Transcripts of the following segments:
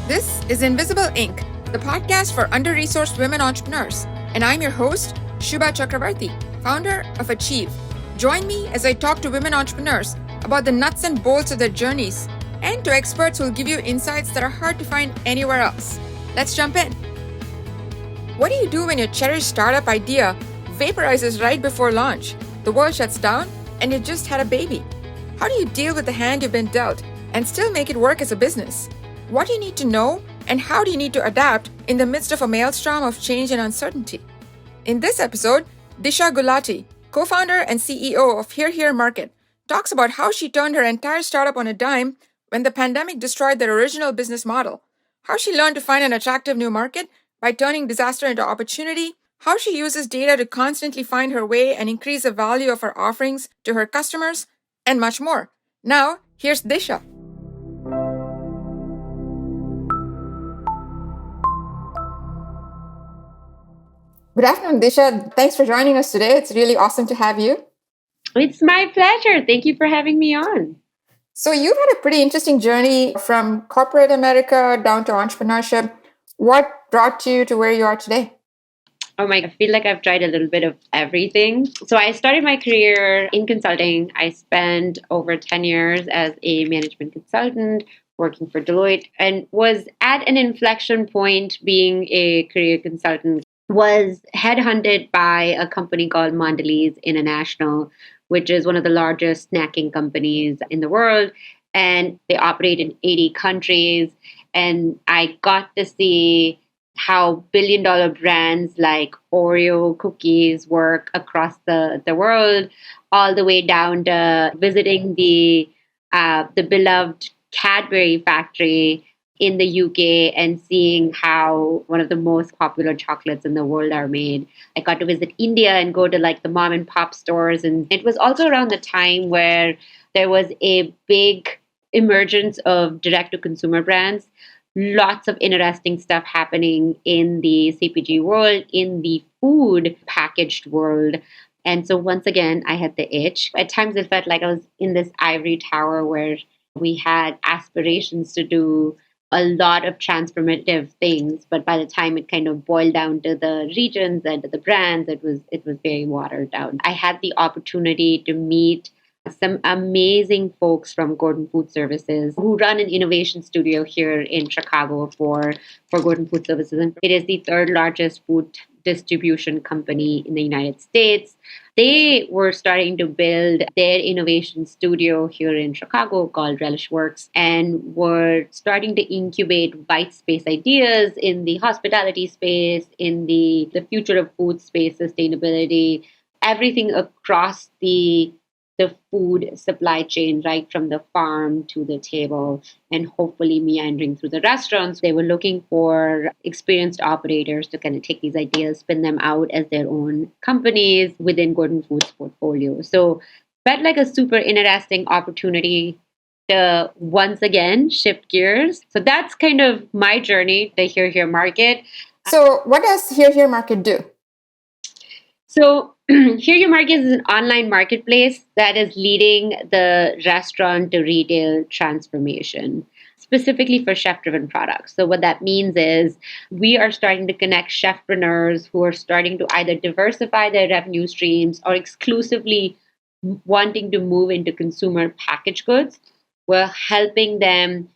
This is Invisible Inc., the podcast for under-resourced women entrepreneurs, and I'm your host, Shubha Chakravarti, founder of Achieve. Join me as I talk to women entrepreneurs about the nuts and bolts of their journeys and to experts who will give you insights that are hard to find anywhere else. Let's jump in. What do you do when your cherished startup idea vaporizes right before launch? The world shuts down and you just had a baby. How do you deal with the hand you've been dealt and still make it work as a business? What do you need to know and how do you need to adapt in the midst of a maelstrom of change and uncertainty? In this episode, Disha Gulati, co-founder and CEO of Here Market, talks about how she turned her entire startup on a dime when the pandemic destroyed their original business model, how she learned to find an attractive new market by turning disaster into opportunity, how she uses data to constantly find her way and increase the value of her offerings to her customers, and much more. Now, here's Disha. Good afternoon, Disha. Thanks for joining us today. It's really awesome to have you. It's my pleasure. Thank you for having me on. So you've had a pretty interesting journey from corporate America down to entrepreneurship. What brought you to where you are today? I feel like I've tried a little bit of everything. So I started my career in consulting. I spent over 10 years as a management consultant working for Deloitte and was at an inflection point being a career consultant. Was headhunted by a company called Mondelez International, which is one of the largest snacking companies in the world. And they operate in 80 countries. And I got to see how billion-dollar brands like Oreo cookies work across the world, all the way down to visiting the beloved Cadbury factory in the UK and seeing how one of the most popular chocolates in the world are made. I got to visit India and go to like the mom and pop stores. And it was also around the time where there was a big emergence of direct-to-consumer brands. Lots of interesting stuff happening in the CPG world, in the food packaged world. And so once again, I had the itch. At times it felt like I was in this ivory tower where we had aspirations to do a lot of transformative things, but by the time it kind of boiled down to the regions and to the brands, it was very watered down. I had the opportunity to meet some amazing folks from Gordon Food Services who run an innovation studio here in Chicago for Gordon Food Services. And it is the third largest food distribution company in the United States. They were starting to build their innovation studio here in Chicago called Relish Works and were starting to incubate white space ideas in the hospitality space, in the future of food space, sustainability, everything across the food supply chain, right from the farm to the table, and hopefully meandering through the restaurants. They were looking for experienced operators to kind of take these ideas, spin them out as their own companies within Gordon Food's portfolio. So felt like a super interesting opportunity to once again shift gears. So that's kind of my journey, the Here Market. So what does Here Market do? So Here Market is an online marketplace that is leading the restaurant to retail transformation, specifically for chef-driven products. So what that means is we are starting to connect chefpreneurs who are starting to either diversify their revenue streams or exclusively wanting to move into consumer packaged goods. We're helping them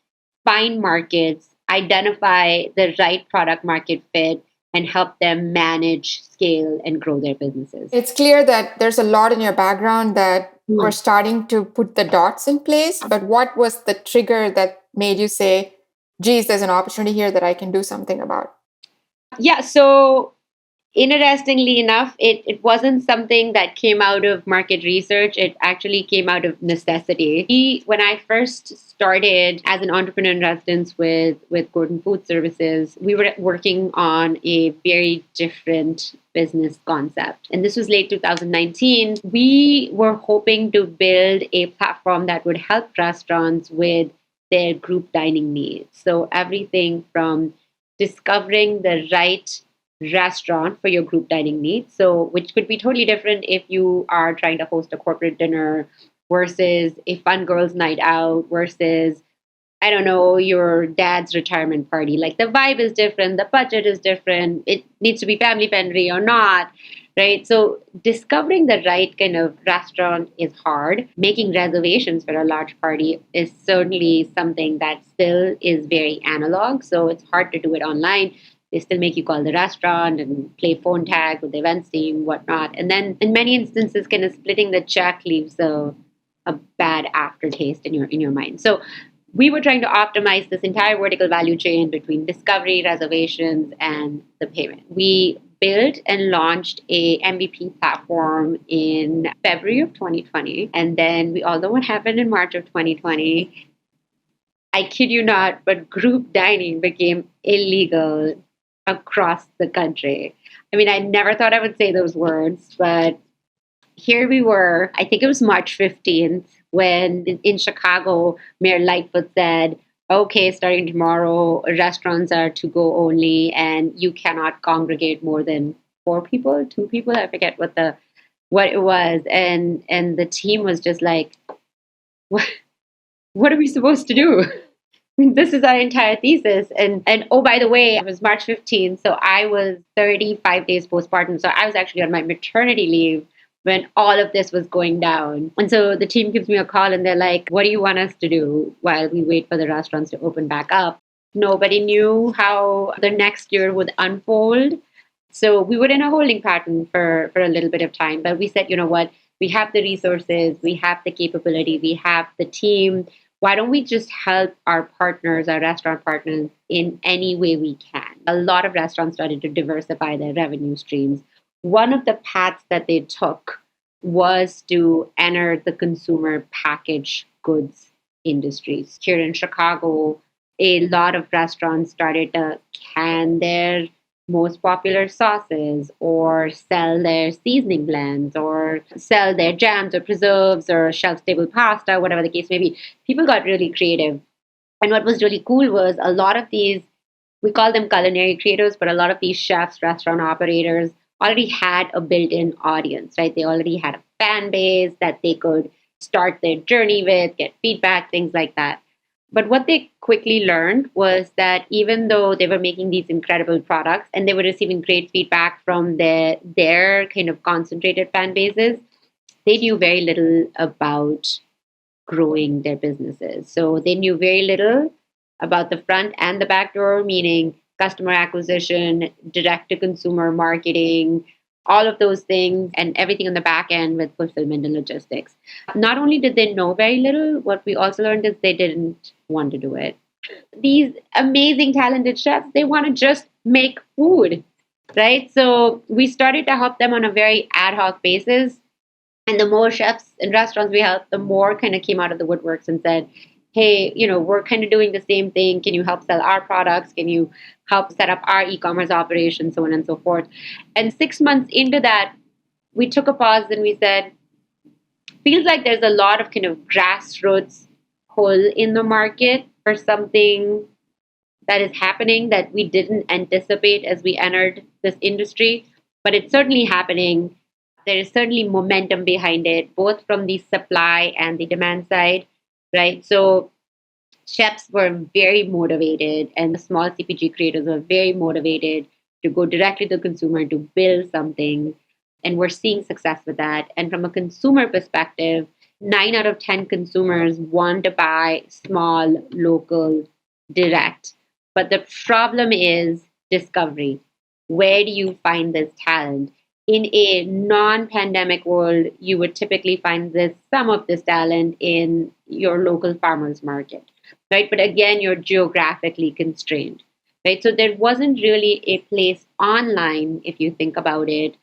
find markets, identify the right product market fit, and help them manage, scale, and grow their businesses. It's clear that there's a lot in your background that we're starting to put the dots in place, but what was the trigger that made you say, geez, there's an opportunity here that I can do something about? Yeah, so interestingly enough, it wasn't something that came out of market research. It actually came out of necessity. When I first started as an entrepreneur in residence with Gordon Food Services, we were working on a very different business concept. And this was late 2019. We were hoping to build a platform that would help restaurants with their group dining needs. So everything from discovering the right restaurant for your group dining needs. So, which could be totally different if you are trying to host a corporate dinner versus a fun girls' night out versus I don't know, your dad's retirement party. Like the vibe is different, the budget is different, it needs to be family friendly or not, right? So discovering the right kind of restaurant is hard. Making reservations for a large party is certainly something that still is very analog. So it's hard to do it online. They still make you call the restaurant and play phone tag with the events team, whatnot. And then in many instances, kind of splitting the check leaves a bad aftertaste in your mind. So we were trying to optimize this entire vertical value chain between discovery, reservations, and the payment. We built and launched a MVP platform in February of 2020. And then we all know what happened in March of 2020. I kid you not, but group dining became illegal across the country. I mean, I never thought I would say those words, but here we were. I think it was March 15th when in Chicago, Mayor Lightfoot said, okay, starting tomorrow, restaurants are to go only, and you cannot congregate more than 4 people, 2 people. I forget what it was, and the team was just like, what are we supposed to do? This is our entire thesis. And oh, by the way, it was March 15th, so I was 35 days postpartum. So I was actually on my maternity leave when all of this was going down. And so the team gives me a call and they're like, what do you want us to do while we wait for the restaurants to open back up? Nobody knew how the next year would unfold. So we were in a holding pattern for a little bit of time. But we said, you know what? We have the resources, we have the capability, we have the team. Why don't we just help our partners, our restaurant partners, in any way we can? A lot of restaurants started to diversify their revenue streams. One of the paths that they took was to enter the consumer packaged goods industries. Here in Chicago, a lot of restaurants started to can their most popular sauces or sell their seasoning blends or sell their jams or preserves or shelf stable pasta, whatever the case may be. People got really creative. And what was really cool was a lot of these, we call them culinary creators, but a lot of these chefs, restaurant operators already had a built-in audience, right? They already had a fan base that they could start their journey with, get feedback, things like that. But what they quickly learned was that even though they were making these incredible products and they were receiving great feedback from their kind of concentrated fan bases, they knew very little about growing their businesses. So they knew very little about the front and the back door, meaning customer acquisition, direct to consumer marketing, all of those things, and everything on the back end with fulfillment and logistics. Not only did they know very little, what we also learned is they didn't want to do it. These amazing, talented chefs, they want to just make food, right? So we started to help them on a very ad hoc basis. And the more chefs and restaurants we helped, the more kind of came out of the woodworks and said, hey, we're kind of doing the same thing. Can you help sell our products? Can you help set up our e-commerce operation, so on and so forth? And 6 months into that, we took a pause and we said, feels like there's a lot of kind of grassroots pull in the market for something that is happening that we didn't anticipate as we entered this industry, but it's certainly happening. There is certainly momentum behind it, both from the supply and the demand side, right? So chefs were very motivated and the small CPG creators were very motivated to go directly to the consumer to build something. And we're seeing success with that. And from a consumer perspective, 9 out of 10 consumers want to buy small, local, direct. But the problem is discovery. Where do you find this talent? In a non-pandemic world, you would typically find some of this talent in your local farmers market, right? But again, you're geographically constrained, right? So there wasn't really a place online, if you think about it,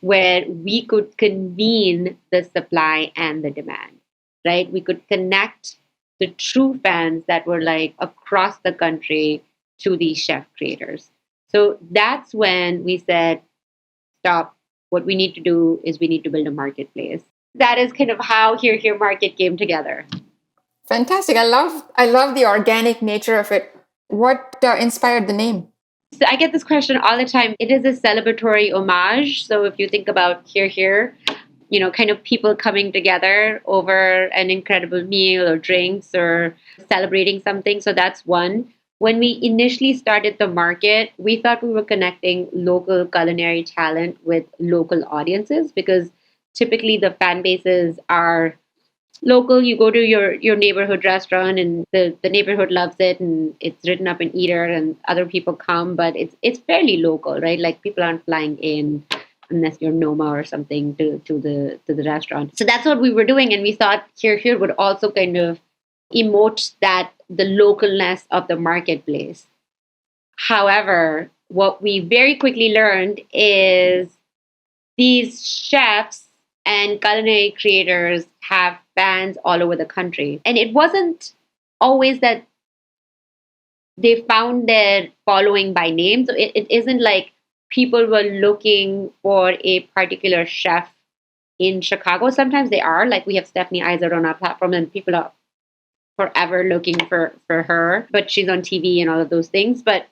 where we could convene the supply and the demand, right? We could connect the true fans that were like across the country to these chef creators. So that's when we said, stop. What we need to do is we need to build a marketplace. That is kind of how Here Market came together. Fantastic. I love the organic nature of it. What inspired the name? So I get this question all the time. It is a celebratory homage. So if you think about Here, kind of people coming together over an incredible meal or drinks or celebrating something. So that's one. When we initially started the market, we thought we were connecting local culinary talent with local audiences because typically the fan bases are local. You go to your neighborhood restaurant and the neighborhood loves it and it's written up in Eater and other people come, but it's fairly local, right? Like people aren't flying in unless you're Noma or something to the restaurant. So that's what we were doing, and we thought here would also kind of emote that the localness of the marketplace. However, what we very quickly learned is these chefs and culinary creators have fans all over the country. And it wasn't always that they found their following by name. So it isn't like people were looking for a particular chef in Chicago. Sometimes they are. Like we have Stephanie Iser on our platform and people are forever looking for her, but she's on TV and all of those things. But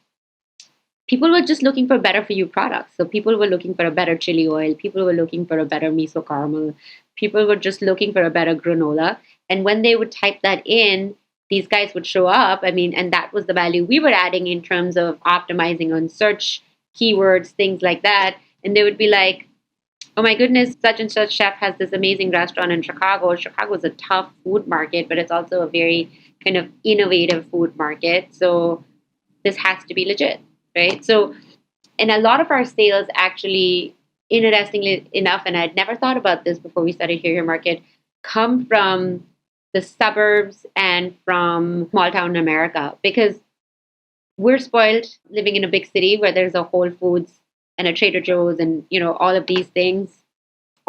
people were just looking for better for you products. So people were looking for a better chili oil. People were looking for a better miso caramel. People were just looking for a better granola. And when they would type that in, these guys would show up. I mean, and that was the value we were adding in terms of optimizing on search keywords, things like that. And they would be like, oh my goodness, such and such chef has this amazing restaurant in Chicago. Chicago is a tough food market, but it's also a very kind of innovative food market. So this has to be legit, right? So, and a lot of our sales actually, interestingly enough, and I'd never thought about this before we started Here Market, come from the suburbs and from small town America because we're spoiled living in a big city where there's a Whole Foods and a Trader Joe's and, all of these things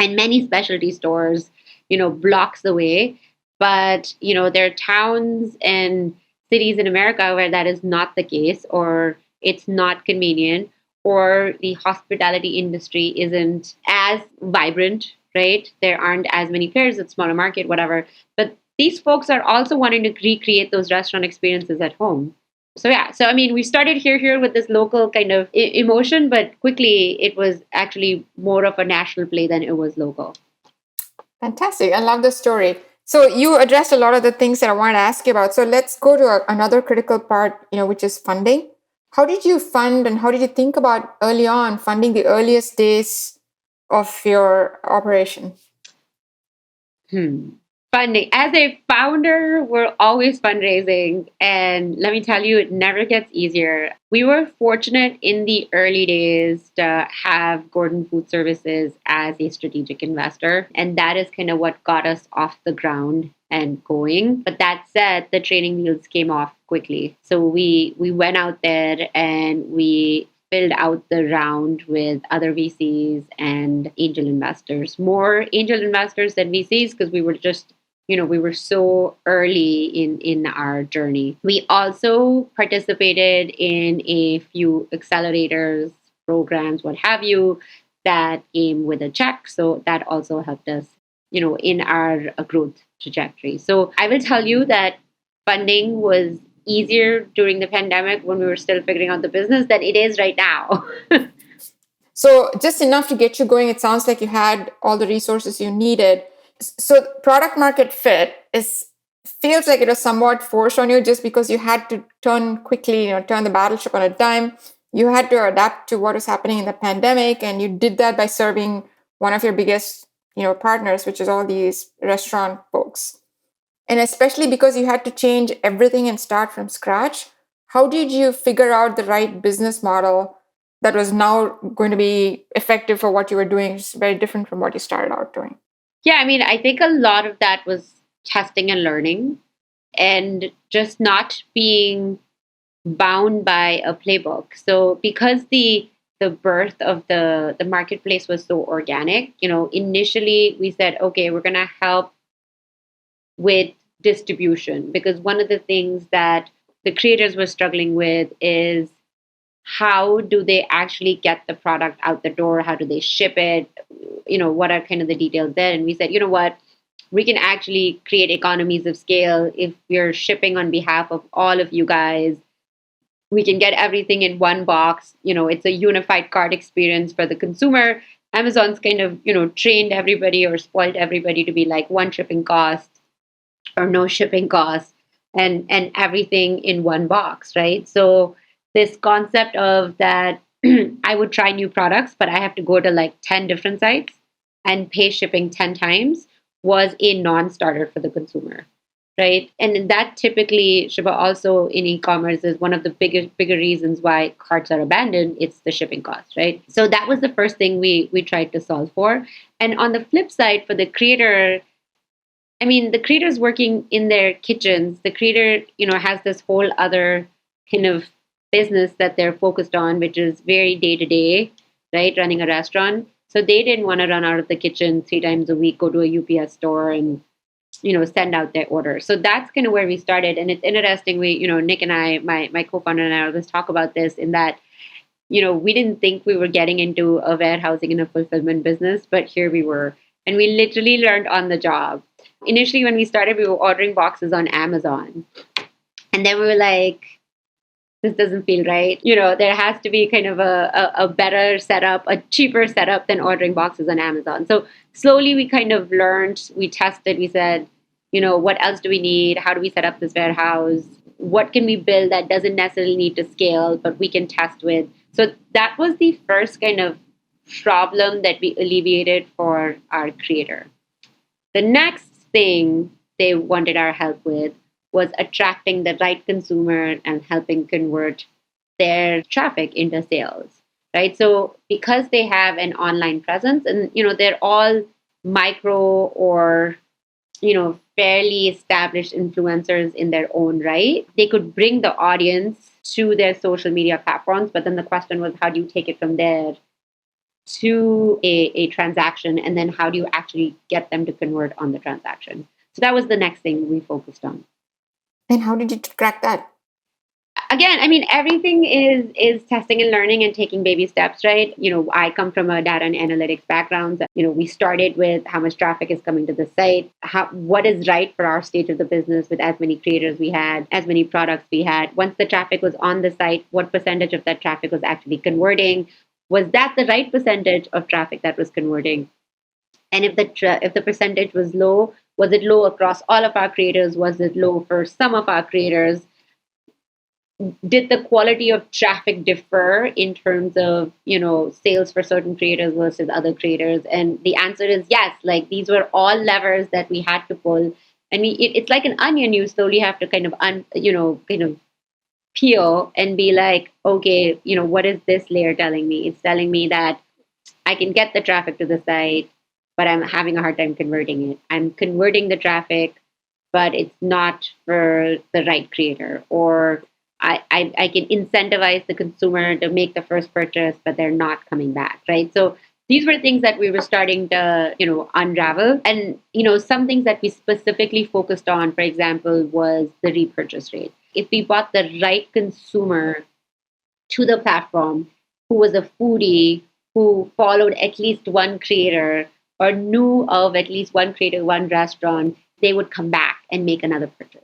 and many specialty stores, blocks away. But, there are towns and cities in America where that is not the case or it's not convenient or the hospitality industry isn't as vibrant, right? There aren't as many players, it's smaller market, whatever. But these folks are also wanting to recreate those restaurant experiences at home. So yeah, so I mean, we started here with this local kind of emotion, but quickly it was actually more of a national play than it was local. Fantastic. I love the story. So you addressed a lot of the things that I wanted to ask you about. So let's go to another critical part, which is funding. How did you fund and how did you think about early on funding the earliest days of your operation? Funding. As a founder, we're always fundraising. And let me tell you, it never gets easier. We were fortunate in the early days to have Gordon Food Services as a strategic investor. And that is kind of what got us off the ground and going. But that said, the training wheels came off quickly. So we went out there and we filled out the round with other VCs and angel investors. More angel investors than VCs because we were just we were so early in our journey. We also participated in a few accelerators, programs, what have you, that came with a check. So that also helped us, in our growth trajectory. So I will tell you that funding was easier during the pandemic when we were still figuring out the business than it is right now. So just enough to get you going. It sounds like you had all the resources you needed. So product market fit feels like it was somewhat forced on you just because you had to turn quickly, turn the battleship on a dime. You had to adapt to what was happening in the pandemic, and you did that by serving one of your biggest, partners, which is all these restaurant folks. And especially because you had to change everything and start from scratch, how did you figure out the right business model that was now going to be effective for what you were doing, which is very different from what you started out doing? Yeah, I mean, I think a lot of that was testing and learning and just not being bound by a playbook. So because the birth of the marketplace was so organic, initially we said, okay, we're going to help with distribution because one of the things that the creators were struggling with is how do they actually get the product out the door? How do they ship it? What are kind of the details there? And we said, you know what? We can actually create economies of scale if we're shipping on behalf of all of you guys. We can get everything in one box. It's a unified cart experience for the consumer. Amazon's kind of, trained everybody or spoiled everybody to be like one shipping cost or no shipping cost and everything in one box, right? So this concept of that I would try new products, but I have to go to like 10 different sites and pay shipping 10 times was a non-starter for the consumer. Right. And that typically, Shiva, also in e-commerce is one of the bigger reasons why carts are abandoned. It's the shipping cost, right? So that was the first thing we tried to solve for. And on the flip side, for the creator, I mean, the creator's working in their kitchens. The creator, has this whole other kind of business that they're focused on, which is very day to day, right? Running a restaurant. So they didn't want to run out of the kitchen 3 times a week, go to a UPS store and, send out their order. So that's kind of where we started. And it's interesting. Nick and I, my co-founder and I always talk about this in that, we didn't think we were getting into a warehousing and a fulfillment business, but here we were. And we literally learned on the job. Initially, when we started, we were ordering boxes on Amazon. And then we were like, this doesn't feel right. There has to be kind of a better setup, a cheaper setup than ordering boxes on Amazon. So slowly we kind of learned, we tested, we said, what else do we need? How do we set up this warehouse? What can we build that doesn't necessarily need to scale, but we can test with? So that was the first kind of problem that we alleviated for our creator. The next thing they wanted our help with was attracting the right consumer and helping convert their traffic into sales, right? So because they have an online presence and, they're all micro or, fairly established influencers in their own right, they could bring the audience to their social media platforms. But then the question was, how do you take it from there to a transaction? And then how do you actually get them to convert on the transaction? So that was the next thing we focused on. And how did you crack that? Again, I mean, everything is testing and learning and taking baby steps, right? I come from a data and analytics background. We started with how much traffic is coming to the site, what is right for our stage of the business with as many creators we had, as many products we had. Once the traffic was on the site, what percentage of that traffic was actually converting? Was that the right percentage of traffic that was converting? And if the percentage was low, was it low across all of our creators? Was it low for some of our creators? Did the quality of traffic differ in terms of, sales for certain creators versus other creators? And the answer is yes. Like these were all levers that we had to pull. And it's like an onion. You slowly have to kind of peel and be like, okay, what is this layer telling me? It's telling me that I can get the traffic to the site, but I'm having a hard time converting it. I'm converting the traffic, but it's not for the right creator. Or I can incentivize the consumer to make the first purchase, but they're not coming back, right? So these were things that we were starting to, unravel. And, some things that we specifically focused on, for example, was the repurchase rate. If we brought the right consumer to the platform who was a foodie, who followed at least one creator or knew of at least one creator, one restaurant, they would come back and make another purchase.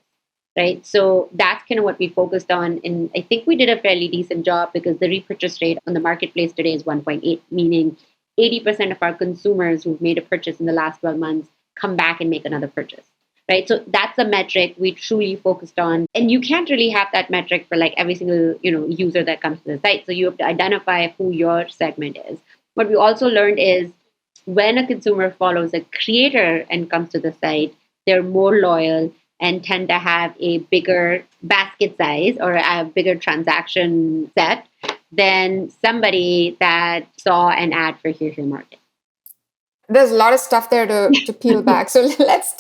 Right. So that's kind of what we focused on. And I think we did a fairly decent job because the repurchase rate on the marketplace today is 1.8, meaning 80% of our consumers who've made a purchase in the last 12 months come back and make another purchase. Right. So that's a metric we truly focused on. And you can't really have that metric for like every single, user that comes to the site. So you have to identify who your segment is. What we also learned is when a consumer follows a creator and comes to the site, they're more loyal and tend to have a bigger basket size or a bigger transaction set than somebody that saw an ad for Here Market. There's a lot of stuff there to peel back. So let's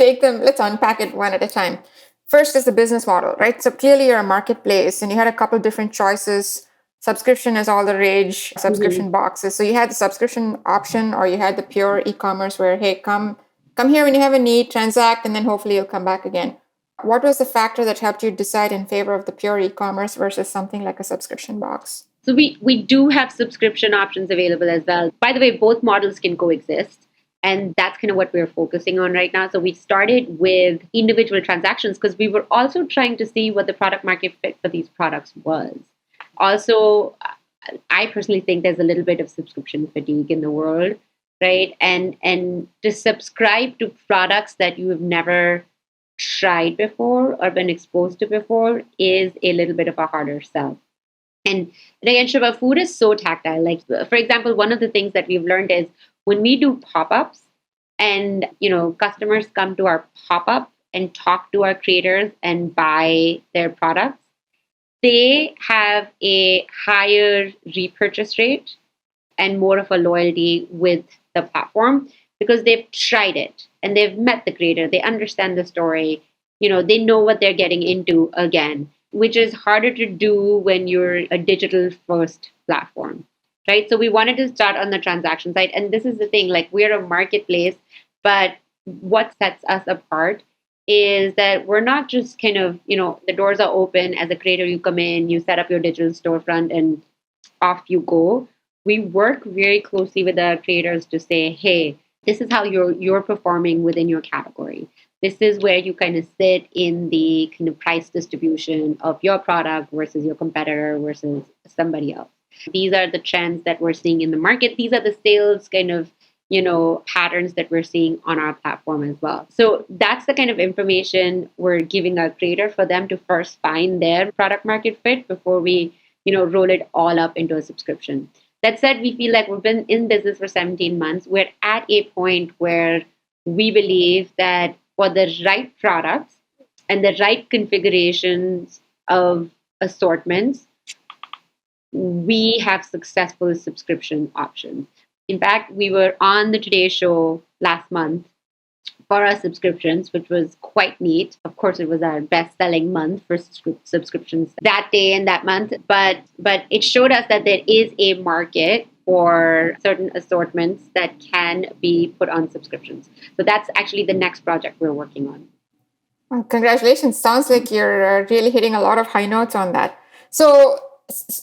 unpack it one at a time. First is the business model, right? So clearly you're a marketplace and you had a couple different choices. Subscription is all the rage, subscription boxes. So you had the subscription option or you had the pure e-commerce where, hey, come here when you have a need, transact, and then hopefully you'll come back again. What was the factor that helped you decide in favor of the pure e-commerce versus something like a subscription box? So we do have subscription options available as well. By the way, both models can coexist. And that's kind of what we're focusing on right now. So we started with individual transactions because we were also trying to see what the product market fit for these products was. Also, I personally think there's a little bit of subscription fatigue in the world. right? And to subscribe to products that you have never tried before or been exposed to before is a little bit of a harder sell. And again, Shiva, food is so tactile. Like, for example, one of the things that we've learned is when we do pop-ups and, customers come to our pop-up and talk to our creators and buy their products, they have a higher repurchase rate and more of a loyalty with the platform because they've tried it and they've met the creator. They understand the story. They know what they're getting into again, which is harder to do when you're a digital first platform, right? So we wanted to start on the transaction side. And this is the thing, like we're a marketplace, but what sets us apart is that we're not just kind of, the doors are open. As a creator, you come in, you set up your digital storefront and off you go. We work very closely with our creators to say, hey, this is how you're performing within your category. This is where you kind of sit in the kind of price distribution of your product versus your competitor versus somebody else. These are the trends that we're seeing in the market. These are the sales kind of patterns that we're seeing on our platform as well. So that's the kind of information we're giving our creator for them to first find their product market fit before we roll it all up into a subscription. That said, we feel like we've been in business for 17 months. We're at a point where we believe that for the right products and the right configurations of assortments, we have successful subscription options. In fact, we were on the Today Show last month for our subscriptions, which was quite neat. Of course, it was our best-selling month for subscriptions that day and that month. But it showed us that there is a market for certain assortments that can be put on subscriptions. So that's actually the next project we're working on. Well, congratulations. Sounds like you're really hitting a lot of high notes on that. So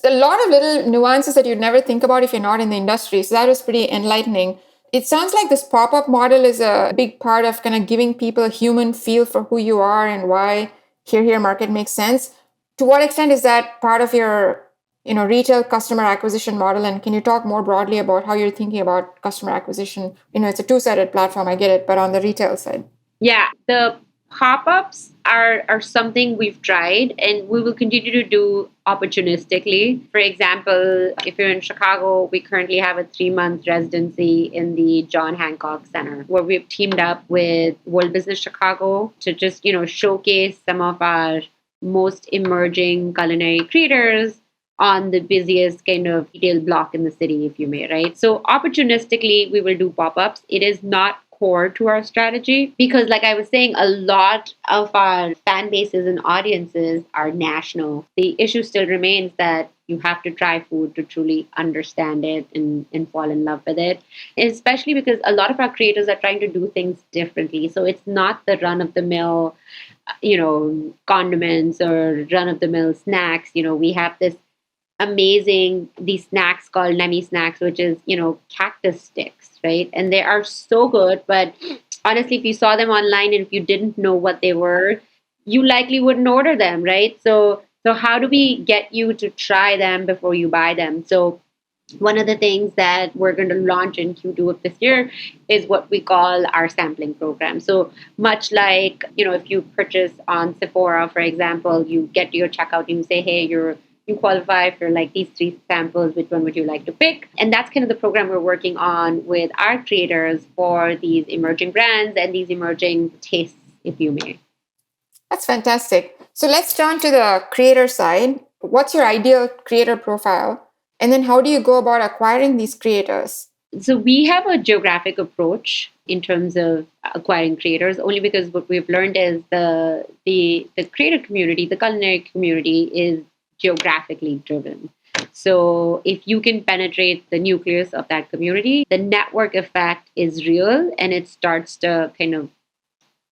a lot of little nuances that you'd never think about if you're not in the industry. So that was pretty enlightening. It sounds like this pop-up model is a big part of kind of giving people a human feel for who you are and why Here Market makes sense. To what extent is that part of your retail customer acquisition model? And can you talk more broadly about how you're thinking about customer acquisition? It's a two-sided platform, I get it, but on the retail side. Yeah, the pop-ups are something we've tried and we will continue to do opportunistically. For example, if you're in Chicago, we currently have a 3-month residency in the John Hancock Center where we've teamed up with World Business Chicago to just, showcase some of our most emerging culinary creators on the busiest kind of retail block in the city, if you may, right? So opportunistically, we will do pop-ups. It is not core to our strategy because, like I was saying, a lot of our fan bases and audiences are national. The issue still remains that you have to try food to truly understand it and fall in love with it, especially because a lot of our creators are trying to do things differently. So it's not the run-of-the-mill, condiments or run-of-the-mill snacks. We have these snacks called Nemi snacks, which is, cactus sticks, right? And they are so good. But honestly, if you saw them online and if you didn't know what they were, you likely wouldn't order them, right? So how do we get you to try them before you buy them? So one of the things that we're going to launch in Q2 of this year is what we call our sampling program. So much like, if you purchase on Sephora, for example, you get to your checkout and you say, hey, you qualify for like these 3 samples, which one would you like to pick? And that's kind of the program we're working on with our creators for these emerging brands and these emerging tastes, if you may. That's fantastic. So let's turn to the creator side. What's your ideal creator profile? And then how do you go about acquiring these creators? So we have a geographic approach in terms of acquiring creators, only because what we've learned is the creator community, the culinary community is geographically driven. So if you can penetrate the nucleus of that community, the network effect is real and it starts to kind of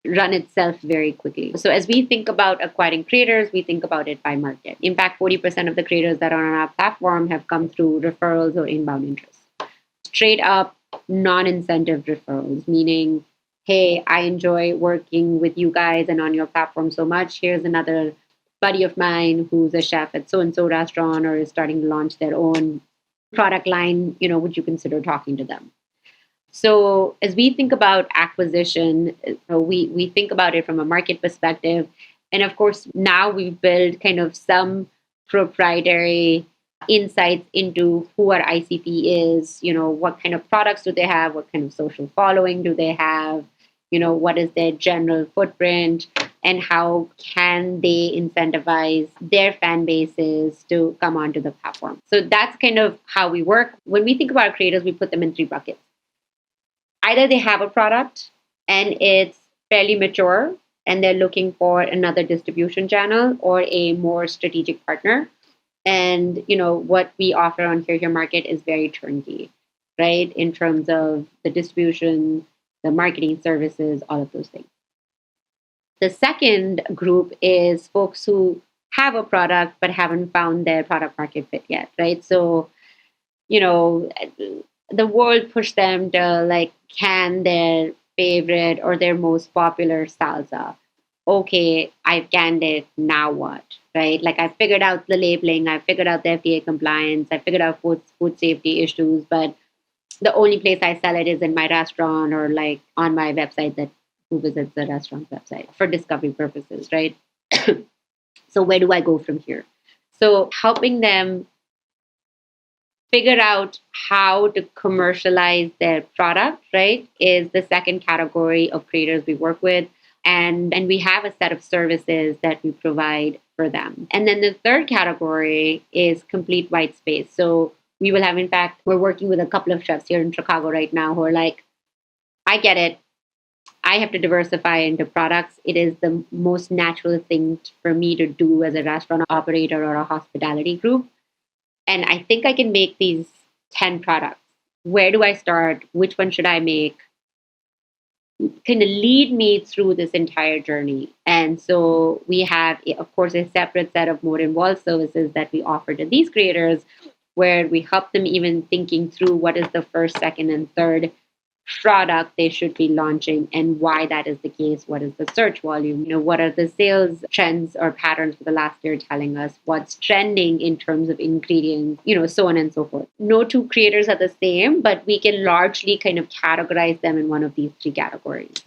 run itself very quickly. So as we think about acquiring creators, we think about it by market. In fact, 40% of the creators that are on our platform have come through referrals or inbound interest. Straight up non-incentive referrals, meaning, hey, I enjoy working with you guys and on your platform so much. Here's another buddy of mine who's a chef at so-and-so restaurant or is starting to launch their own product line, would you consider talking to them? So as we think about acquisition, we think about it from a market perspective. And of course, now we've built kind of some proprietary insights into who our ICP is, what kind of products do they have, what kind of social following do they have, what is their general footprint, and how can they incentivize their fan bases to come onto the platform. So that's kind of how we work. When we think about creators, we put them in three buckets. Either they have a product and it's fairly mature and they're looking for another distribution channel or a more strategic partner. And what we offer on Here Market is very turnkey, right? In terms of the distribution, the marketing services, all of those things. The second group is folks who have a product but haven't found their product market fit yet, right? So, the world pushed them to like can their favorite or their most popular salsa. Okay, I've canned it, now what? Right? Like I figured out the labeling, I figured out the FDA compliance, I figured out food safety issues, but the only place I sell it is in my restaurant or like on my website that who visits the restaurant website for discovery purposes, right? So where do I go from here? So helping them figure out how to commercialize their product, right, is the second category of creators we work with. And we have a set of services that we provide for them. And then the third category is complete white space. So we will have, in fact, we're working with a couple of chefs here in Chicago right now who are like, I get it. I have to diversify into products. It is the most natural thing for me to do as a restaurant operator or a hospitality group. And I think I can make these 10 products. Where do I start? Which one should I make? Kind of lead me through this entire journey. And so we have, of course, a separate set of more involved services that we offer to these creators where we help them even thinking through what is the first, second, and third product they should be launching and why that is the case. What is the search volume? What are the sales trends or patterns for the last year telling us? What's trending in terms of ingredients, so on and so forth. No two creators are the same, but we can largely kind of categorize them in one of these three categories.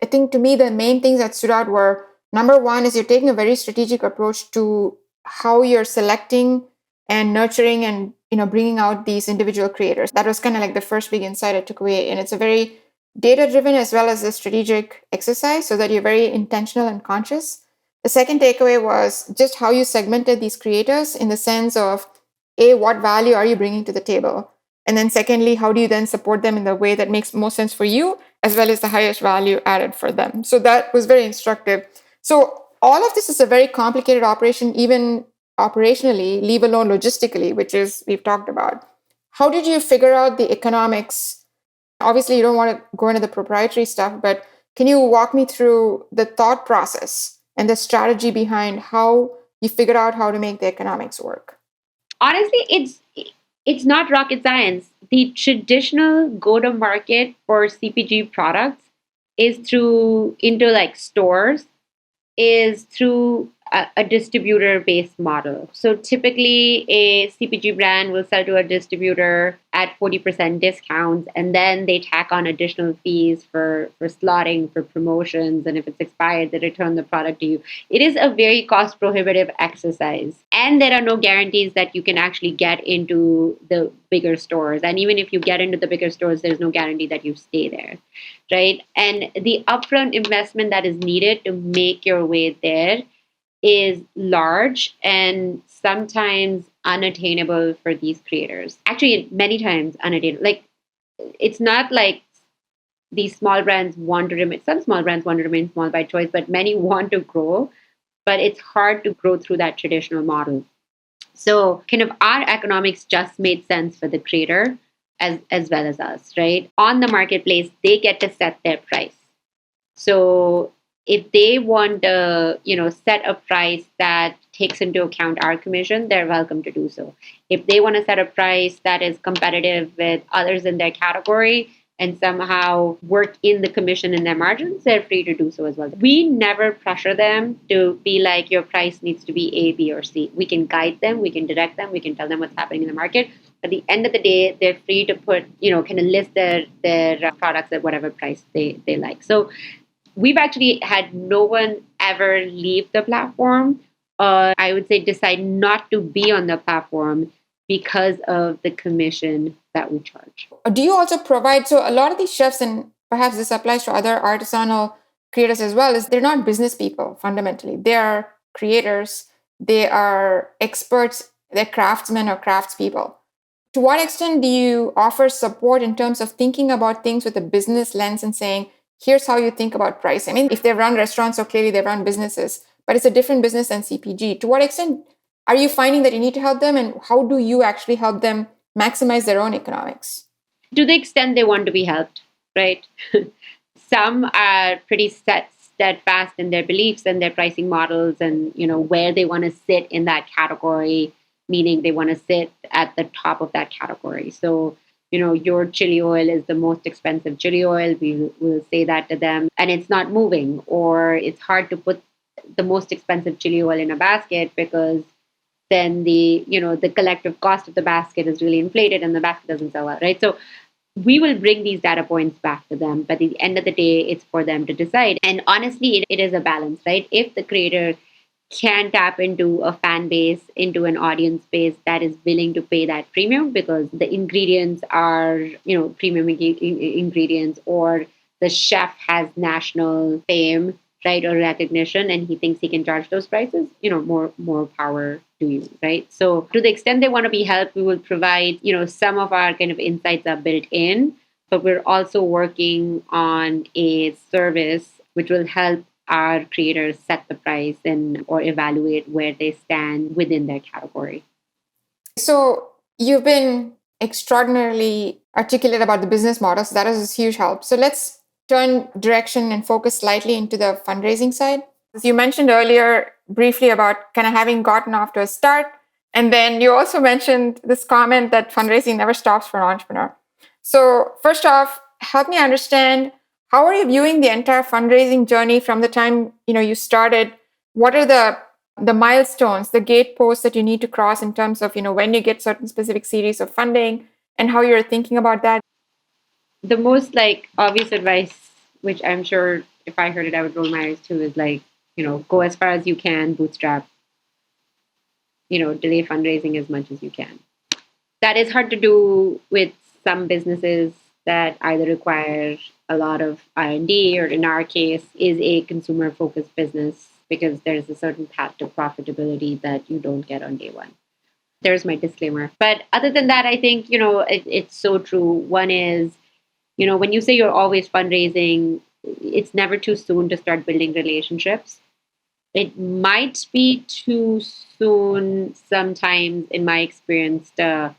I think to me, the main things that stood out were, number one is you're taking a very strategic approach to how you're selecting and nurturing and bringing out these individual creators. That was kind of like the first big insight I took away. And it's a very data-driven as well as a strategic exercise so that you're very intentional and conscious. The second takeaway was just how you segmented these creators in the sense of, A, what value are you bringing to the table? And then secondly, how do you then support them in the way that makes most sense for you, as well as the highest value added for them? So that was very instructive. So all of this is a very complicated operation, even operationally, leave alone logistically, which is we've talked about. How did you figure out the economics? Obviously, you don't want to go into the proprietary stuff, but can you walk me through the thought process and the strategy behind how you figured out how to make the economics work? Honestly, it's not rocket science. The traditional go-to-market for CPG products is into like stores, is through a distributor-based model. So typically a CPG brand will sell to a distributor at 40% discounts, and then they tack on additional fees for slotting, for promotions, and if it's expired, they return the product to you. It is a very cost-prohibitive exercise, and there are no guarantees that you can actually get into the bigger stores. And even if you get into the bigger stores, there's no guarantee that you stay there, right? And the upfront investment that is needed to make your way there is large and sometimes unattainable for these creators. Actually, many times unattainable. Like, it's not like these small brands want to remain, some small brands want to remain small by choice, but many want to grow, but it's hard to grow through that traditional model. So kind of our economics just made sense for the creator as well as us, right? On the marketplace, they get to set their price. So if they want to, set a price that takes into account our commission, they're welcome to do so. If they want to set a price that is competitive with others in their category and somehow work in the commission in their margins, they're free to do so as well. We never pressure them to be like, your price needs to be A, B, or C. We can guide them, we can direct them, we can tell them what's happening in the market. At the end of the day, they're free to put, kind of list their products at whatever price they like. So we've actually had no one ever leave the platform. I would say decide not to be on the platform because of the commission that we charge. Do you also provide, so a lot of these chefs, and perhaps this applies to other artisanal creators as well, is they're not business people fundamentally. They are creators, they are experts, they're craftsmen or craftspeople. To what extent do you offer support in terms of thinking about things with a business lens and saying, here's how you think about price? I mean, if they run restaurants, so clearly they run businesses, but it's a different business than CPG. To what extent are you finding that you need to help them, and how do you actually help them maximize their own economics? To the extent they want to be helped, right? Some are pretty steadfast in their beliefs and their pricing models, and where they want to sit in that category, meaning they want to sit at the top of that category. So your chili oil is the most expensive chili oil. We will say that to them, and it's not moving, or it's hard to put the most expensive chili oil in a basket because then the collective cost of the basket is really inflated and the basket doesn't sell well, right? So we will bring these data points back to them, but at the end of the day, it's for them to decide. And honestly, it is a balance, right? If the creator can tap into a fan base, into an audience base that is willing to pay that premium because the ingredients are, premium ingredients, or the chef has national fame, right, or recognition, and he thinks he can charge those prices, more power to you, right? So to the extent they want to be helped, we will provide, some of our kind of insights are built in, but we're also working on a service which will help our creators set the price or evaluate where they stand within their category. So you've been extraordinarily articulate about the business model, so that is a huge help. So let's turn direction and focus slightly into the fundraising side. As you mentioned earlier briefly about kind of having gotten off to a start, and then you also mentioned this comment that fundraising never stops for an entrepreneur. So first off, help me understand, how are you viewing the entire fundraising journey from the time you started? What are the milestones, the gateposts that you need to cross in terms of when you get certain specific series of funding, and how you're thinking about that? The most obvious advice, which I'm sure if I heard it, I would roll my eyes too, is go as far as you can, bootstrap. Delay fundraising as much as you can. That is hard to do with some businesses that either require a lot of R&D, or in our case, is a consumer-focused business, because there's a certain path to profitability that you don't get on day one. There's my disclaimer. But other than that, I think, it's so true. One is, when you say you're always fundraising, it's never too soon to start building relationships. It might be too soon sometimes, in my experience, to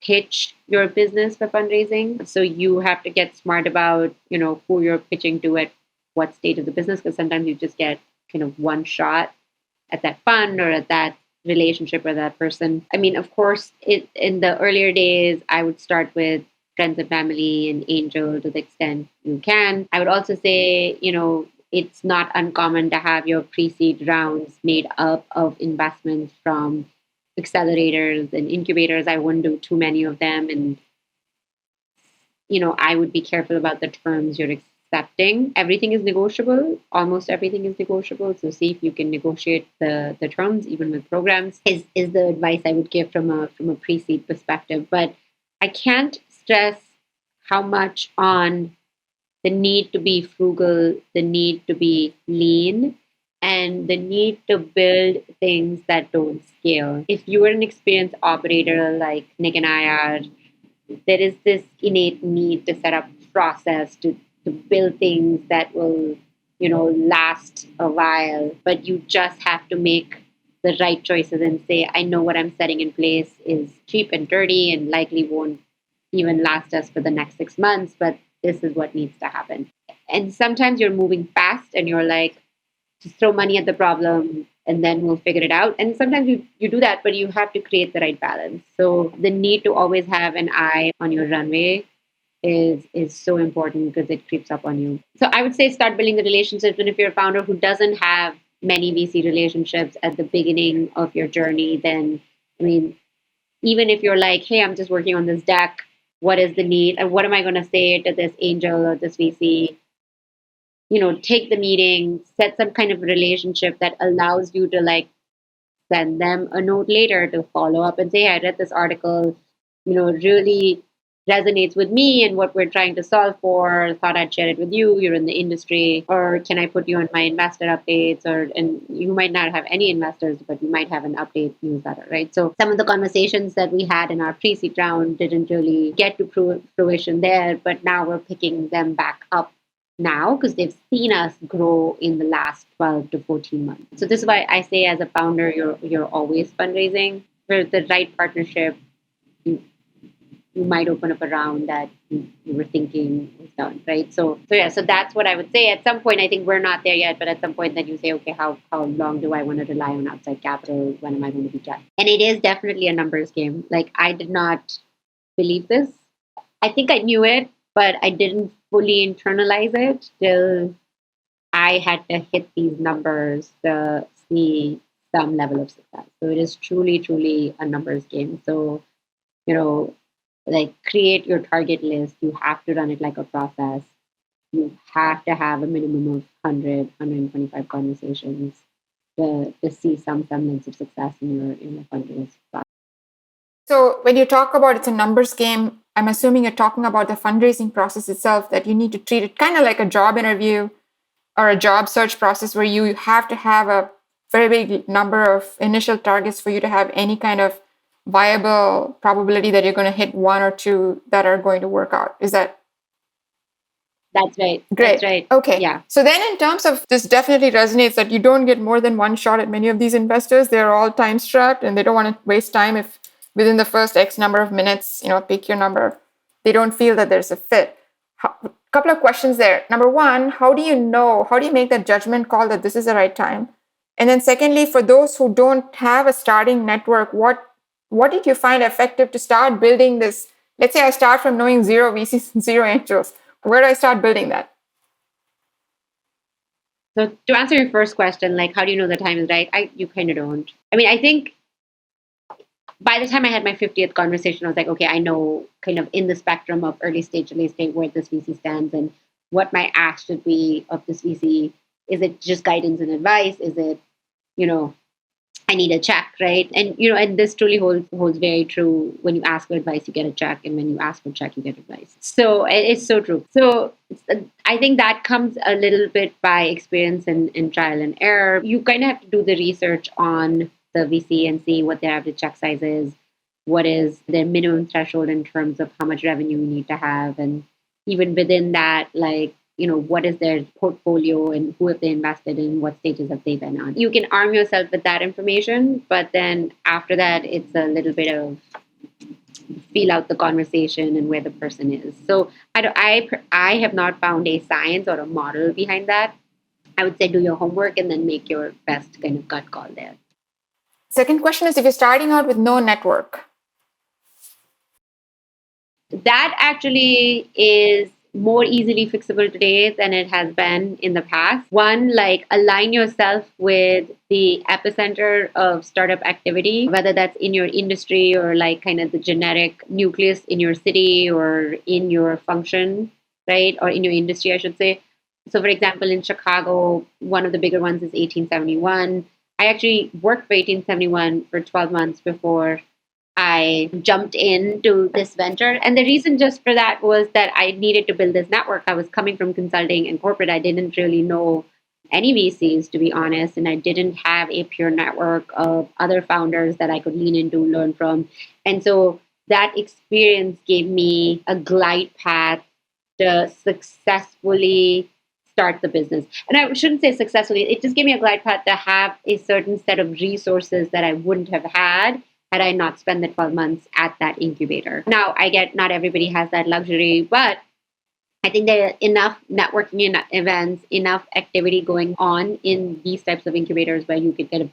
pitch your business for fundraising. So you have to get smart about, who you're pitching to at what stage of the business, because sometimes you just get kind of one shot at that fund or at that relationship or that person. I mean, of course, in the earlier days, I would start with friends and family and angel to the extent you can. I would also say, it's not uncommon to have your pre-seed rounds made up of investments from accelerators and incubators. I wouldn't do too many of them. And, I would be careful about the terms you're accepting. Everything is negotiable. Almost everything is negotiable. So see if you can negotiate the terms, even with programs, is the advice I would give from a pre-seed perspective. But I can't stress how much on the need to be frugal, the need to be lean, and the need to build things that don't scale. If you are an experienced operator like Nick and I are, there is this innate need to set up process to build things that will, last a while. But you just have to make the right choices and say, I know what I'm setting in place is cheap and dirty and likely won't even last us for the next 6 months, but this is what needs to happen. And sometimes you're moving fast and you're like, just throw money at the problem and then we'll figure it out. And sometimes you do that, but you have to create the right balance. So the need to always have an eye on your runway is so important, because it creeps up on you. So I would say start building the relationships. And if you're a founder who doesn't have many VC relationships at the beginning of your journey, then, even if you're like, hey, I'm just working on this deck, what is the need? And what am I going to say to this angel or this VC? Take the meeting, set some kind of relationship that allows you to like send them a note later to follow up and say, hey, I read this article, really resonates with me and what we're trying to solve for. Thought I'd share it with you. You're in the industry, or can I put you on my investor updates? And you might not have any investors, but you might have an update newsletter, right? So some of the conversations that we had in our pre-seed round didn't really get to fruition there, but now we're picking them back up now because they've seen us grow in the last 12 to 14 months. So this is why I say, as a founder, you're always fundraising for the right partnership. You might open up a round that you were thinking was done, right? So that's what I would say. At some point, I think we're not there yet, but at some point then you say, okay, how long do I want to rely on outside capital? When am I going to be done? And it is definitely a numbers game. Like, I did not believe this. I think I knew it, but I didn't fully internalize it till I had to hit these numbers to see some level of success. So it is truly, truly a numbers game. So, like, create your target list. You have to run it like a process. You have to have a minimum of 100, 125 conversations to see some semblance of success in your fundraising process. So when you talk about it's a numbers game, I'm assuming you're talking about the fundraising process itself, that you need to treat it kind of like a job interview or a job search process where you have to have a very big number of initial targets for you to have any kind of viable probability that you're going to hit one or two that are going to work out. Is that? That's right. Great. That's right. Okay. Yeah. So then in terms of this, definitely resonates that you don't get more than one shot at many of these investors. They're all time strapped and they don't want to waste time if within the first X number of minutes, pick your number, they don't feel that there's a fit. Couple of questions there. Number one, how do you make that judgment call that this is the right time? And then secondly, for those who don't have a starting network, what did you find effective to start building this? Let's say I start from knowing zero VCs and zero angels. Where do I start building that? So to answer your first question, like, how do you know the time is right? You kind of don't. I mean, I think by the time I had my 50th conversation, I was like, okay, I know kind of in the spectrum of early stage to late stage where this VC stands and what my ask should be of this VC. Is it just guidance and advice? Is it, I need a check, right? And, and this truly holds very true. When you ask for advice, you get a check. And when you ask for a check, you get advice. So it's so true. So I think that comes a little bit by experience and trial and error. You kind of have to do the research on the VC and see what their average check size is, what is their minimum threshold in terms of how much revenue you need to have. And even within that, like, what is their portfolio and who have they invested in, what stages have they been on. You can arm yourself with that information, but then after that, it's a little bit of feel out the conversation and where the person is. So I have not found a science or a model behind that. I would say do your homework and then make your best kind of gut call there. Second question is, if you're starting out with no network. That actually is more easily fixable today than it has been in the past. One, like, align yourself with the epicenter of startup activity, whether that's in your industry or like kind of the generic nucleus in your city or in your function, right? Or in your industry, I should say. So for example, in Chicago, one of the bigger ones is 1871. I actually worked for 1871 for 12 months before I jumped into this venture. And the reason just for that was that I needed to build this network. I was coming from consulting and corporate. I didn't really know any VCs, to be honest. And I didn't have a pure network of other founders that I could lean into, learn from. And so that experience gave me a glide path to successfully start the business. And I shouldn't say successfully. It just gave me a glide path to have a certain set of resources that I wouldn't have had I not spent the 12 months at that incubator. Now, I get not everybody has that luxury, but I think there are enough networking events, enough activity going on in these types of incubators where you can kind of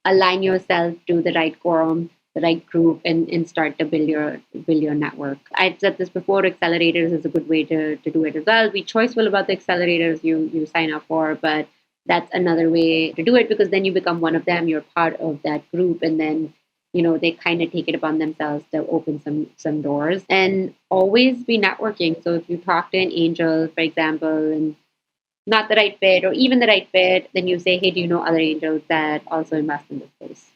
align yourself to the right quorum, the right group, and start to build your network. I've said this before, accelerators is a good way to do it as well. Be choiceful about the accelerators you sign up for, but that's another way to do it because then you become one of them, you're part of that group, and then they kind of take it upon themselves to open some doors and always be networking. So if you talk to an angel, for example, and not the right fit or even the right fit, then you say, hey, do you know other angels that also invest in this space?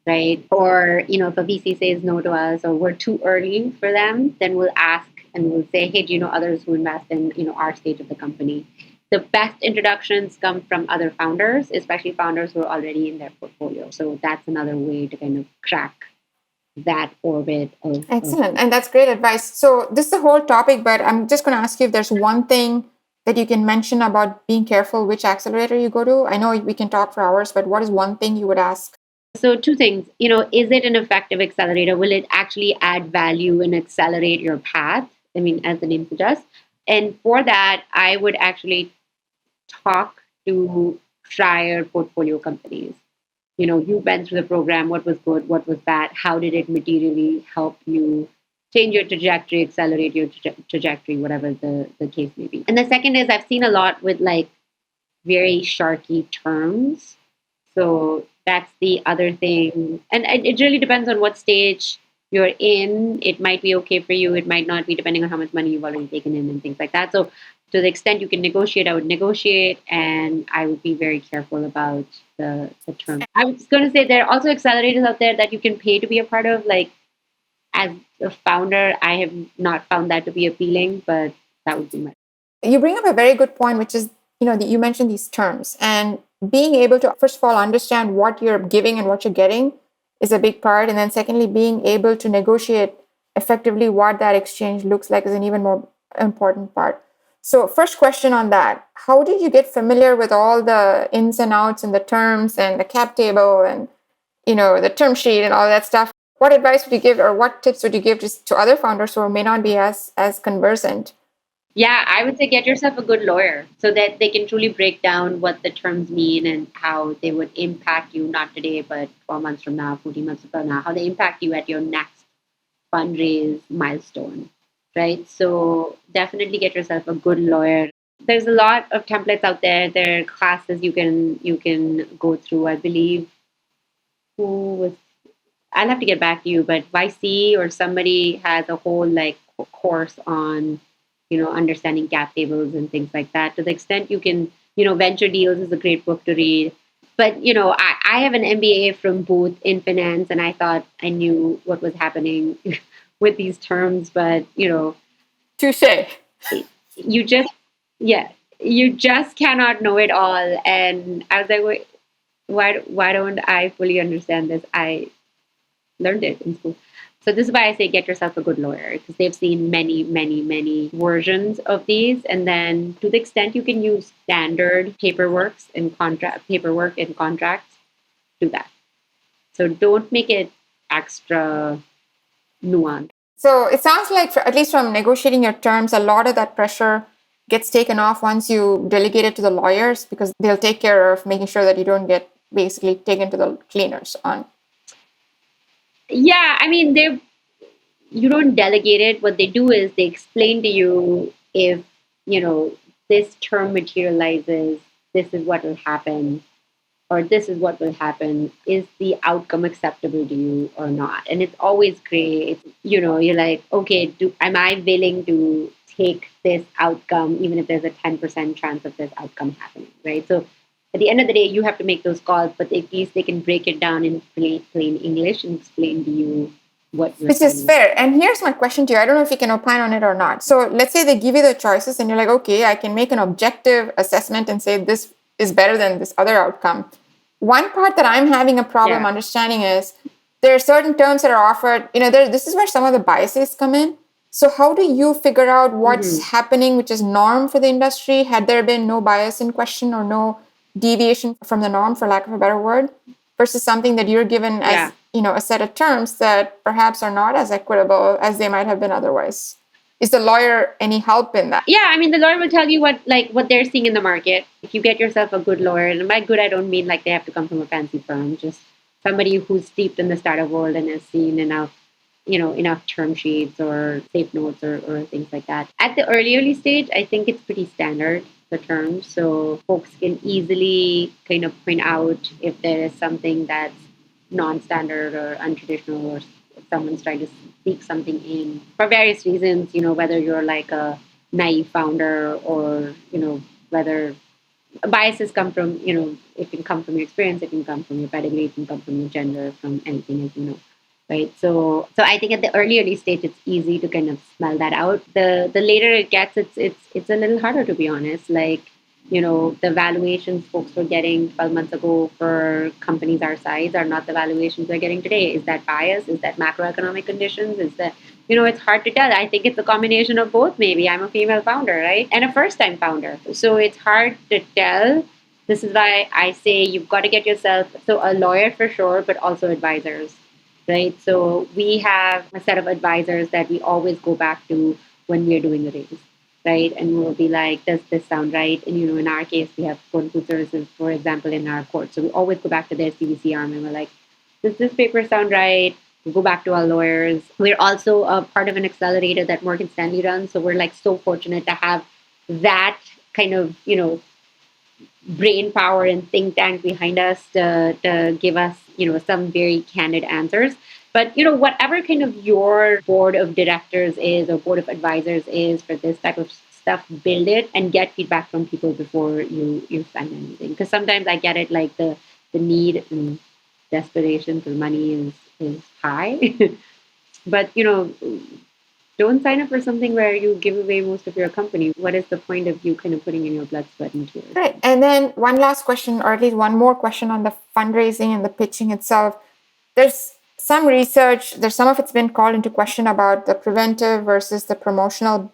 Right? Or, if a VC says no to us or we're too early for them, then we'll ask and we'll say, hey, do you know others who invest in, our stage of the company? The best introductions come from other founders, especially founders who are already in their portfolio. So that's another way to kind of crack that orbit of Excellent. And that's great advice. So this is the whole topic, but I'm just going to ask you if there's one thing that you can mention about being careful which accelerator you go to. I know we can talk for hours, but what is one thing you would ask? So two things, is it an effective accelerator? Will it actually add value and accelerate your path? I mean, as the name suggests. And for that, I would actually talk to prior portfolio companies. You went through the program, what was good, what was bad, how did it materially help you change your trajectory, accelerate your trajectory, whatever the case may be. And the second is I've seen a lot with like very sharky terms. So that's the other thing. And it really depends on what stage you're in. It might be okay for you. It might not be, depending on how much money you've already taken in and things like that. So to the extent you can negotiate, I would negotiate, and I would be very careful about the term. I was going to say there are also accelerators out there that you can pay to be a part of. Like as a founder, I have not found that to be appealing, but that would be my. You bring up a very good point, which is, you mentioned these terms, and being able to, first of all, understand what you're giving and what you're getting is a big part. And then secondly, being able to negotiate effectively what that exchange looks like is an even more important part. So first question on that, how did you get familiar with all the ins and outs and the terms and the cap table and, the term sheet and all that stuff? What advice would you give, or what tips would you give to other founders who may not be as conversant? Yeah, I would say get yourself a good lawyer so that they can truly break down what the terms mean and how they would impact you, not today, but 12 months from now, 14 months from now, how they impact you at your next fundraise milestone, right? So definitely get yourself a good lawyer. There's a lot of templates out there. There are classes you can go through. I believe who was I'll have to get back to you, but YC or somebody has a whole like course on understanding cap tables and things like that. To the extent you can, Venture Deals is a great book to read. But, I have an MBA from Booth in finance, and I thought I knew what was happening with these terms, but, Touche. you just, yeah, you just cannot know it all. And I was like, wait, why don't I fully understand this? I learned it in school. So this is why I say get yourself a good lawyer, because they've seen many, many, many versions of these. And then to the extent you can use standard paperwork and contracts, do that. So don't make it extra nuanced. So it sounds like, at least from negotiating your terms, a lot of that pressure gets taken off once you delegate it to the lawyers, because they'll take care of making sure that you don't get basically taken to the cleaners on. Yeah, I mean, you don't delegate it. What they do is they explain to you if, this term materializes, this is what will happen, or this is what will happen. Is the outcome acceptable to you or not? And it's always gray. It's, you're like, okay, am I willing to take this outcome, even if there's a 10% chance of this outcome happening, right? So at the end of the day, you have to make those calls, but at least they can break it down in plain English and explain to you what you're Which is fair. And here's my question to you. I don't know if you can opine on it or not. So let's say they give you the choices and you're like, okay, I can make an objective assessment and say this is better than this other outcome. One part that I'm having a problem understanding is there are certain terms that are offered, this is where some of the biases come in. So how do you figure out what's happening, which is norm for the industry? Had there been no bias in question or no deviation from the norm, for lack of a better word, versus something that you're given as, a set of terms that perhaps are not as equitable as they might have been otherwise? Is the lawyer any help in that? Yeah, I mean, the lawyer will tell you what they're seeing in the market. If you get yourself a good lawyer, and by good, I don't mean like they have to come from a fancy firm, just somebody who's steeped in the startup world and has seen enough term sheets or safe notes or things like that. At the early stage, I think it's pretty standard, the terms. So folks can easily kind of point out if there is something that's non-standard or untraditional, or if someone's trying to sneak something in for various reasons, whether you're like a naive founder or, whether biases come from, it can come from your experience, it can come from your pedigree, it can come from your gender, from anything, as you know. Right. So I think at the early stage it's easy to kind of smell that out. The later it gets, it's a little harder, to be honest. Like, the valuations folks were getting 12 months ago for companies our size are not the valuations they're getting today. Is that bias? Is that macroeconomic conditions? Is that, it's hard to tell. I think it's a combination of both. Maybe I'm a female founder, right? And a first time founder. So it's hard to tell. This is why I say you've got to get yourself, so a lawyer for sure, but also advisors, right? So we have a set of advisors that we always go back to when we're doing a raise, right? And we'll be like, does this sound right? And, in our case, we have code food services, for example, in our court. So we always go back to their CVC arm and we're like, does this paper sound right? We go back to our lawyers. We're also a part of an accelerator that Morgan Stanley runs. So we're like so fortunate to have that kind of, brain power and think tank behind us to give us, some very candid answers. But, whatever kind of your board of directors is or board of advisors is for this type of stuff, build it and get feedback from people before you spend anything. Because sometimes I get it, like the need and desperation for money is high. But, don't sign up for something where you give away most of your company. What is the point of you kind of putting in your blood, sweat, and tears? Right. And then one last question, or at least one more question on the fundraising and the pitching itself. There's some research, there's some of it's been called into question about the preventive versus the promotional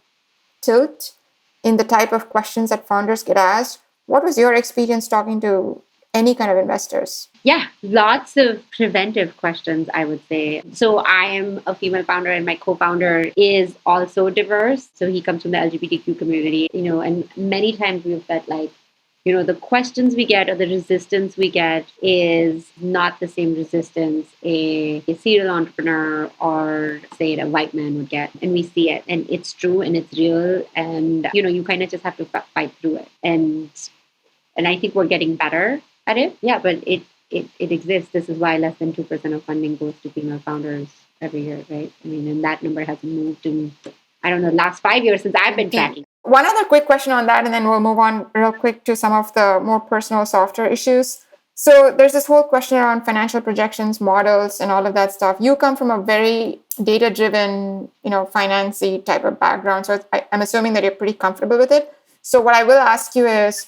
tilt in the type of questions that founders get asked. What was your experience talking to any kind of investors? Yeah, lots of preventive questions, I would say. So I am a female founder and my co-founder is also diverse. So he comes from the LGBTQ community, and many times we've felt like, the questions we get or the resistance we get is not the same resistance a serial entrepreneur or, say, a white man would get. And we see it and it's true and it's real. And, you kind of just have to fight through it. And I think we're getting better at it. Yeah, but it exists. This is why less than 2% of funding goes to female founders every year, right? I mean, and that number hasn't moved in, I don't know, the last 5 years since I've been tracking. One other quick question on that, and then we'll move on real quick to some of the more personal, softer issues. So there's this whole question around financial projections, models, and all of that stuff. You come from a very data-driven, financy type of background. So I'm assuming that you're pretty comfortable with it. So what I will ask you is,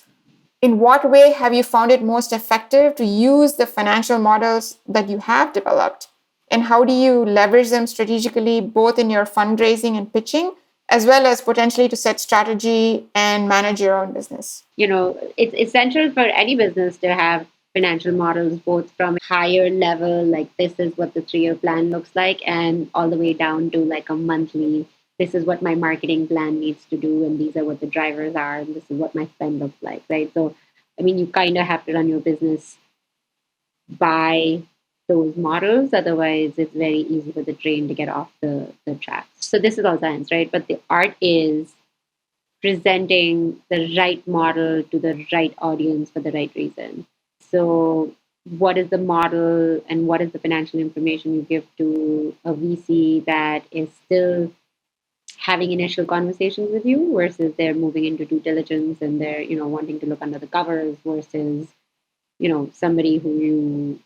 in what way have you found it most effective to use the financial models that you have developed? And how do you leverage them strategically, both in your fundraising and pitching, as well as potentially to set strategy and manage your own business? It's essential for any business to have financial models, both from higher level, like this is what the 3-year plan looks like, and all the way down to like a monthly, this is what my marketing plan needs to do, and these are what the drivers are, and this is what my spend looks like, right? So, I mean, you kind of have to run your business by those models. Otherwise, it's very easy for the train to get off the track. So this is all science, right? But the art is presenting the right model to the right audience for the right reason. So what is the model and what is the financial information you give to a VC that is still having initial conversations with you versus they're moving into due diligence and they're, wanting to look under the covers versus, somebody who you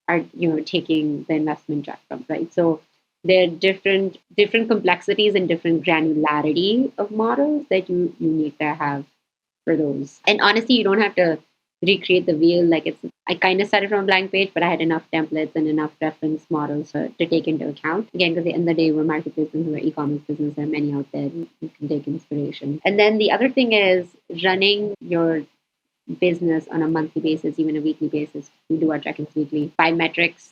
are, taking the investment check from, right? So there are different complexities and different granularity of models that you need to have for those. And honestly, you don't have to recreate the wheel. Like I kind of started from a blank page, but I had enough templates and enough reference models to take into account. Again, because at the end of the day, we're marketplace and we're e-commerce business. There are many out there. You can take inspiration. And then the other thing is running your business on a monthly basis, even a weekly basis. We do our check-ins weekly. 5 metrics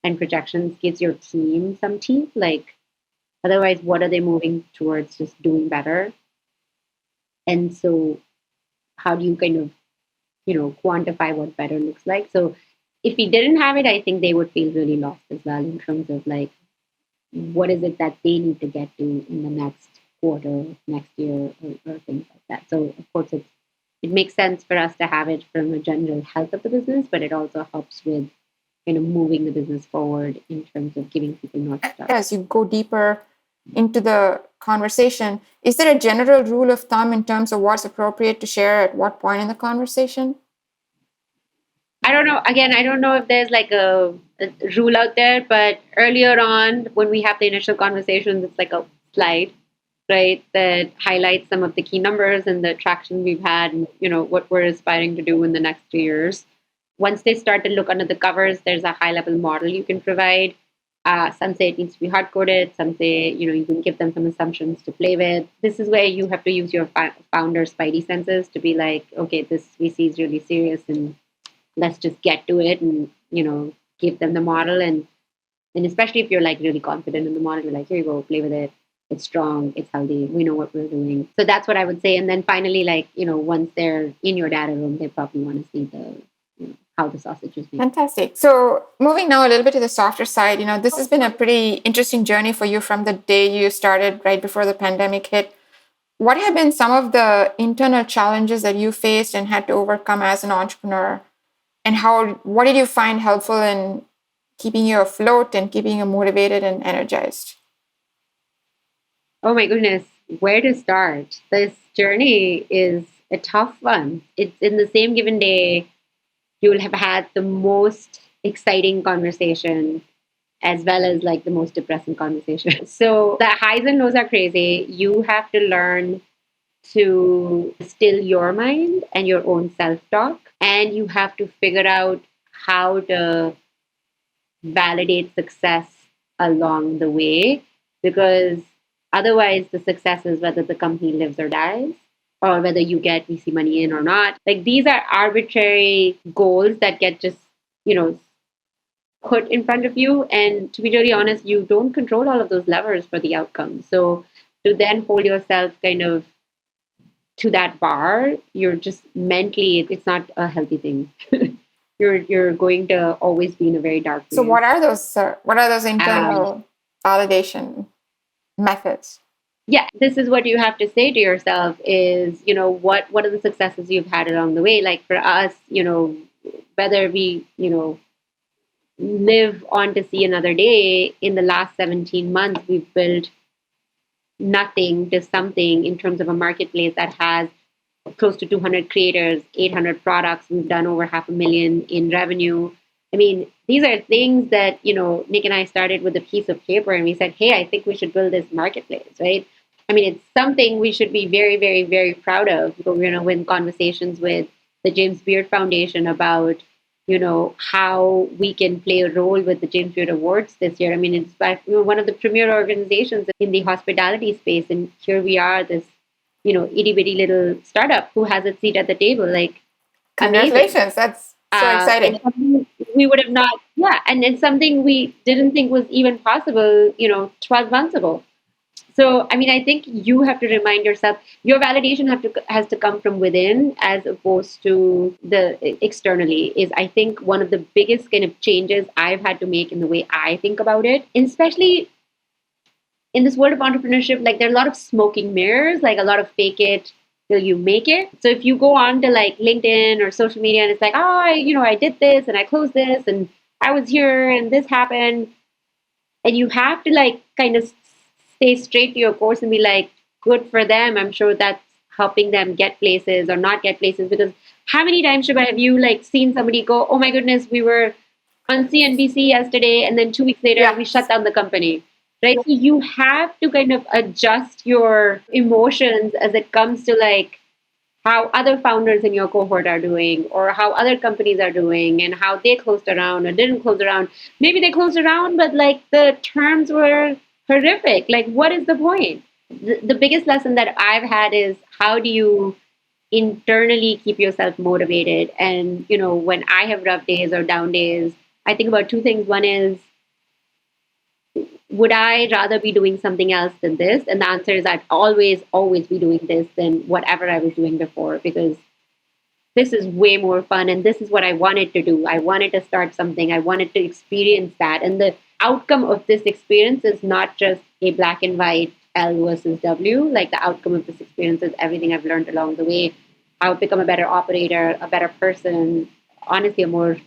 and projections gives your team some teeth. Like, otherwise, what are they moving towards? Just doing better. And so how do you kind of, quantify what better looks like? So if we didn't have it, I think they would feel really lost as well in terms of like, what is it that they need to get to in the next quarter, next year, or things like that. So of course, it makes sense for us to have it from a general health of the business, but it also helps with, kind of moving the business forward in terms of giving people North Star. As you go deeper into the conversation, is there a general rule of thumb in terms of what's appropriate to share at what point in the conversation? I don't know. Again, I don't know if there's like a rule out there, but earlier on, when we have the initial conversations, it's like a slide, right, that highlights some of the key numbers and the traction we've had and, what we're aspiring to do in the next 2 years. Once they start to look under the covers, there's a high level model you can provide. Some say it needs to be hard coded. Some say, you can give them some assumptions to play with. This is where you have to use your founder spidey senses to be like, okay, this VC is really serious and let's just get to it and, give them the model. And especially if you're like really confident in the model, you're like, here you go, play with it. It's strong, it's healthy, we know what we're doing. So that's what I would say. And then finally, like, once they're in your data room, they probably want to see how the sausage is made. Fantastic. So moving now a little bit to the softer side, this has been a pretty interesting journey for you from the day you started right before the pandemic hit. What have been some of the internal challenges that you faced and had to overcome as an entrepreneur? And what did you find helpful in keeping you afloat and keeping you motivated and energized? Oh my goodness, where to start? This journey is a tough one. It's in the same given day, you will have had the most exciting conversation as well as like the most depressing conversation. So the highs and lows are crazy. You have to learn to still your mind and your own self-talk. And you have to figure out how to validate success along the way, because otherwise the success is whether the company lives or dies, or whether you get VC money in or not. Like, these are arbitrary goals that get just, put in front of you. And to be really honest, you don't control all of those levers for the outcome. So to then hold yourself kind of to that bar, you're just mentally, it's not a healthy thing. You're going to always be in a very dark place. So what are those internal validation methods? Yeah, this is what you have to say to yourself is, what are the successes you've had along the way? Like for us, whether we, live on to see another day, in the last 17 months, we've built nothing to something in terms of a marketplace that has close to 200 creators, 800 products. We've done over $500,000 in revenue. I mean, these are things that, Nick and I started with a piece of paper and we said, hey, I think we should build this marketplace, right? I mean, it's something we should be very, very, very proud of. We're going to win conversations with the James Beard Foundation about, how we can play a role with the James Beard Awards this year. I mean, it's one of the premier organizations in the hospitality space. And here we are, this, itty bitty little startup who has a seat at the table. Like, congratulations. Amazing. That's so exciting. We would have not, and it's something we didn't think was even possible, 12 months ago. So, I mean, I think you have to remind yourself, your validation has to come from within as opposed to the externally. Is, I think, one of the biggest kind of changes I've had to make in the way I think about it, and especially in this world of entrepreneurship. Like, there are a lot of smoking mirrors, like a lot of fake it till you make it. So if you go on to like LinkedIn or social media and it's like, oh, I did this and I closed this and I was here and this happened, and you have to like kind of stay straight to your course and be like, good for them. I'm sure that's helping them get places or not get places. Because how many times, Shubha, have you like seen somebody go, oh my goodness, we were on CNBC yesterday and then 2 weeks later we shut down the company, right? So you have to kind of adjust your emotions as it comes to like how other founders in your cohort are doing, or how other companies are doing, and how they closed around or didn't close around. Maybe they closed around, but like the terms were horrific. Like, what is the point? The biggest lesson that I've had is, how do you internally keep yourself motivated? And, when I have rough days or down days, I think about two things. One is, would I rather be doing something else than this? And the answer is, I'd always be doing this than whatever I was doing before, because this is way more fun. And this is what I wanted to do. I wanted to start something. I wanted to experience that. And the outcome of this experience is not just a black and white L versus W. Like, the outcome of this experience is everything I've learned along the way. How to become a better operator, a better person, honestly, a more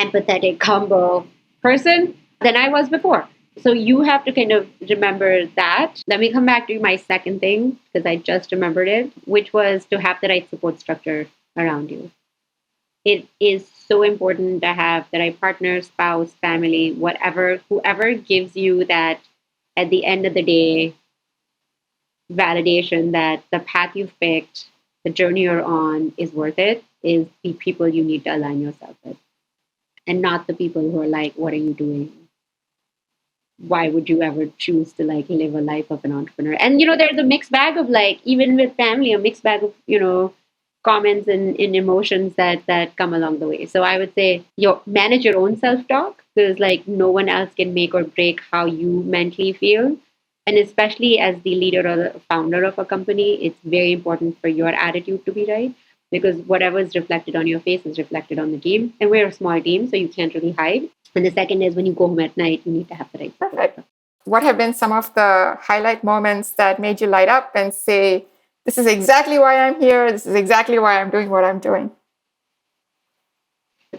empathetic, humble person than I was before. So you have to kind of remember that. Let me come back to my second thing because I just remembered it, which was to have the right support structure around you. It is so important to have the right partner, spouse, family, whatever, whoever gives you that at the end of the day validation that the path you've picked, the journey you're on is worth it, is the people you need to align yourself with. And not the people who are like, what are you doing? Why would you ever choose to like live a life of an entrepreneur? And there's a mixed bag of like, even with family, a mixed bag of comments and emotions that come along the way. So I would say manage your own self-talk, because like no one else can make or break how you mentally feel. And especially as the leader or the founder of a company, it's very important for your attitude to be right, because whatever is reflected on your face is reflected on the team. And we're a small team, so you can't really hide. And the second is when you go home at night, you need to have the right support. Perfect. What have been some of the highlight moments that made you light up and say, this is exactly why I'm here. This is exactly why I'm doing what I'm doing?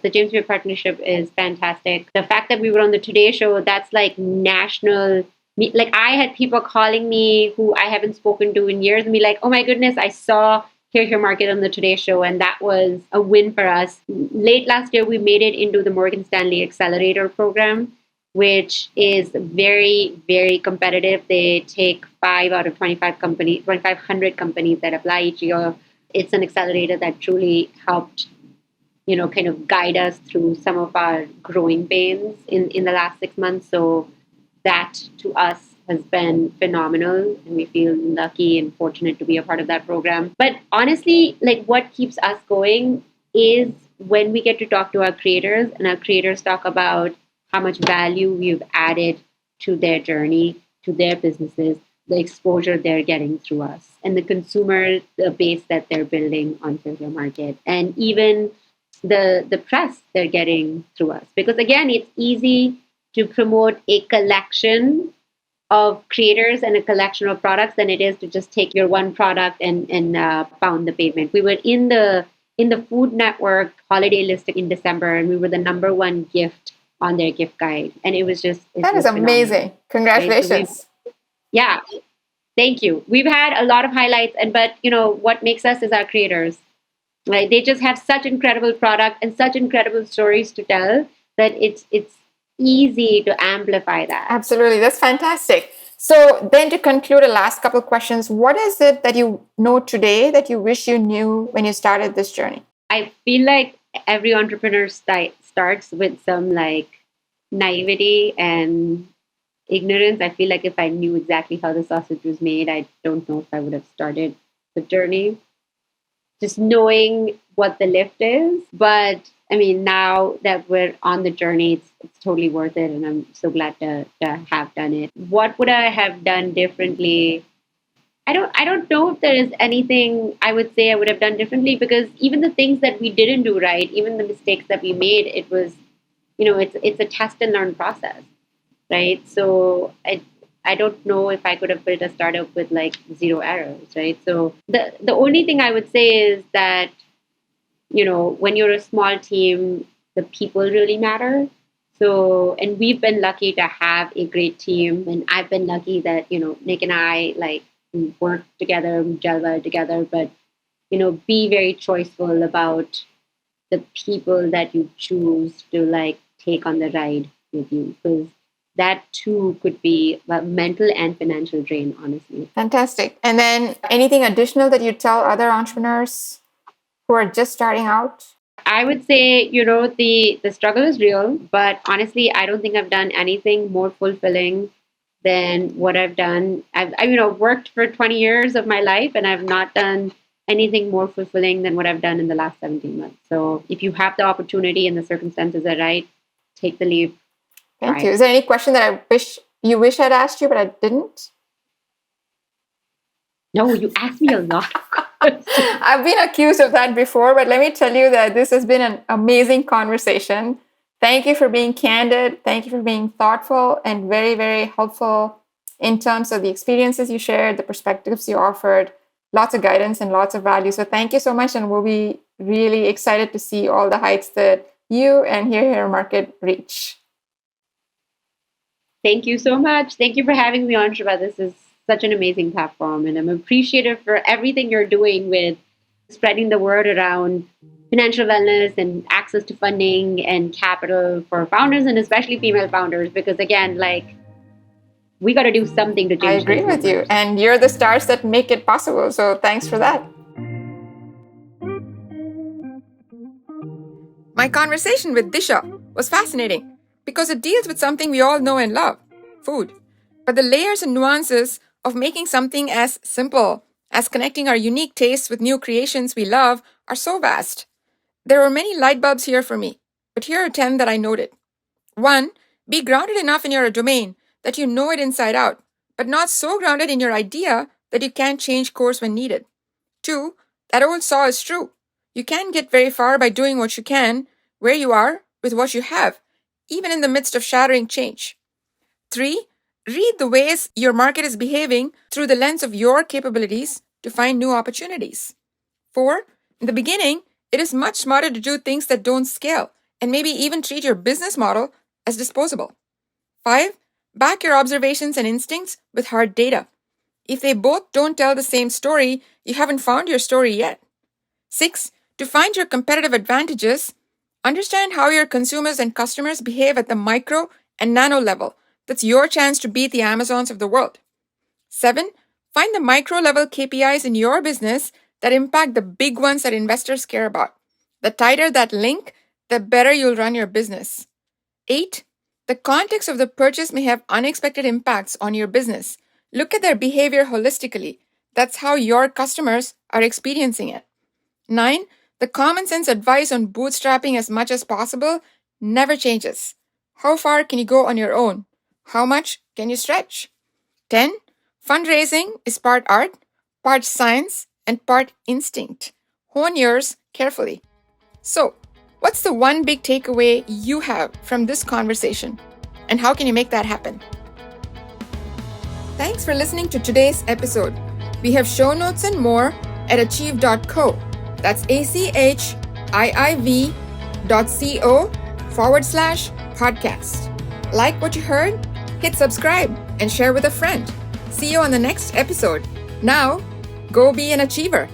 The James Beard partnership is fantastic. The fact that we were on the Today Show, that's like national. Like I had people calling me who I haven't spoken to in years and be like, oh my goodness, I saw Here Market on the Today Show, and that was a win for us. Late last year, we made it into the Morgan Stanley Accelerator program, which is very, very competitive. They take 5 out of 2,500 companies that apply each year. It's an accelerator that truly helped, kind of guide us through some of our growing pains in the last 6 months. So that to us has been phenomenal, and we feel lucky and fortunate to be a part of that program. But honestly, like what keeps us going is when we get to talk to our creators, and our creators talk about how much value we've added to their journey, to their businesses, the exposure they're getting through us, and the consumer the base that they're building on Fairfield Market, and even the press they're getting through us. Because again, it's easy to promote a collection of creators and a collection of products than it is to just take your one product and pound the pavement. We were in the Food Network holiday listing in December, and we were the number one gift on their gift guide. And it was just... That is amazing. Congratulations. Right? So yeah. Thank you. We've had a lot of highlights, but what makes us is our creators. Right? They just have such incredible product and such incredible stories to tell that it's easy to amplify that. Absolutely. That's fantastic. So then to conclude, the last couple of questions, what is it that you know today that you wish you knew when you started this journey? I feel like every entrepreneur starts with some like naivety and ignorance. I feel like if I knew exactly how the sausage was made, I don't know if I would have started the journey. Just knowing what the lift is. But I mean, now that we're on the journey, it's totally worth it. And I'm so glad to have done it. What would I have done differently? I don't know if there is anything I would say I would have done differently, because even the things that we didn't do right, even the mistakes that we made, it was, it's a test and learn process, right? So I don't know if I could have built a startup with like 0 errors, right? So the only thing I would say is that, when you're a small team, the people really matter. So, and we've been lucky to have a great team, and I've been lucky that, Nick and I we work together, we gel well together, but, be very choiceful about the people that you choose to take on the ride with you, because that too could be a mental and financial drain, honestly. Fantastic. And then anything additional that you tell other entrepreneurs who are just starting out? I would say, the struggle is real, but honestly, I don't think I've done anything more fulfilling than what I've done. I've worked for 20 years of my life, and I've not done anything more fulfilling than what I've done in the last 17 months. So if you have the opportunity and the circumstances are right, take the leap. Thank you. Is there any question that you wish I'd asked you, but I didn't? No, you asked me a lot. I've been accused of that before, but let me tell you that this has been an amazing conversation. Thank you for being candid. Thank you for being thoughtful and very, very helpful in terms of the experiences you shared, the perspectives you offered, lots of guidance and lots of value. So thank you so much. And we'll be really excited to see all the heights that you and Here Market reach. Thank you so much. Thank you for having me on, Shubha. This is such an amazing platform, and I'm appreciative for everything you're doing with spreading the word around financial wellness and access to funding and capital for founders, and especially female founders, because again, like, we got to do something to change. I agree with you, and you're the stars that make it possible, so thanks for that. My conversation with Disha was fascinating because it deals with something we all know and love, food. But the layers and nuances of making something as simple as connecting our unique tastes with new creations we love are so vast. There were many light bulbs here for me, but here are 10 that I noted. 1. Be grounded enough in your domain that you know it inside out, but not so grounded in your idea that you can't change course when needed. 2. That old saw is true. You can't get very far by doing what you can, where you are, with what you have, even in the midst of shattering change. 3. Read the ways your market is behaving through the lens of your capabilities to find new opportunities. 4. In the beginning, it is much smarter to do things that don't scale and maybe even treat your business model as disposable. 5. Back your observations and instincts with hard data. If they both don't tell the same story, you haven't found your story yet. 6. To find your competitive advantages, understand how your consumers and customers behave at the micro and nano level. That's your chance to beat the Amazons of the world. 7. Find the micro level KPIs in your business that impact the big ones that investors care about. The tighter that link, the better you'll run your business. 8. The context of the purchase may have unexpected impacts on your business. Look at their behavior holistically. That's how your customers are experiencing it. 9. The common sense advice on bootstrapping as much as possible never changes. How far can you go on your own? How much can you stretch? 10. Fundraising is part art, part science, and part instinct. Hone yours carefully. So, what's the one big takeaway you have from this conversation? And how can you make that happen? Thanks for listening to today's episode. We have show notes and more at achieve.co. That's achieve.co/podcast. Like what you heard? Hit subscribe and share with a friend. See you on the next episode. Now, go be an achiever.